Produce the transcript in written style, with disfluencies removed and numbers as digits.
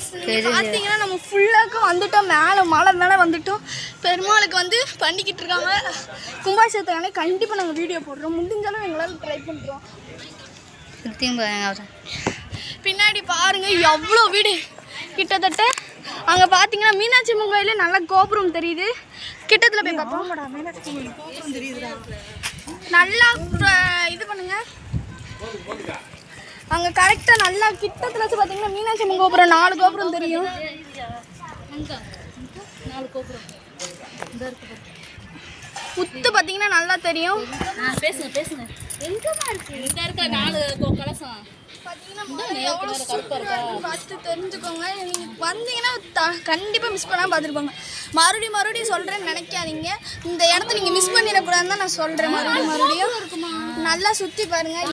Friends பார்த்தீங்கன்னா நம்ம ஃபுல்லாக வந்துட்டோம், மலை மேலே வந்துட்டோம். பெருமாளுக்கு வந்து பண்ணிக்கிட்டு இருக்காங்க கும்பாபிஷேகத்துக்கான. கண்டிப்பாக நாங்கள் வீடியோ போடுறோம், முடிஞ்சாலும் எங்களால் ட்ரை பண்ணுறோம். பின்னாடி பாருங்க எவ்வளோ வீடு கிட்டத்தட்ட. அங்கே பார்த்தீங்கன்னா மீனாட்சி அம்மன் கோயிலே நல்லா கோபுரம் தெரியுது. கிட்டத்தில் போய் பார்ப்போம். நல்லா இது பண்ணுங்க. அங்கே கரெக்டாக நல்லா கிட்டத்தில் வச்சு பார்த்தீங்கன்னா மீனாட்சி அம்மன் கோபுரம் 4 கோபுரம் தெரியும். உத்து பார்த்தீங்கன்னா நல்லா தெரியும். பேசுங்க பார்த்து தெரிஞ்சுக்கோங்க. நீங்கள் வந்தீங்கன்னா கண்டிப்பாக மிஸ் பண்ணாமல் பார்த்துருப்பாங்க. மறுபடியும் சொல்கிறேன்னு நினைக்காதீங்க. இந்த இடத்த நீங்கள் மிஸ் பண்ணிடக்கூடாதுன்னு தான் நான் சொல்கிறேன். மறுபடியும் நல்லா சுற்றி பாருங்கள்.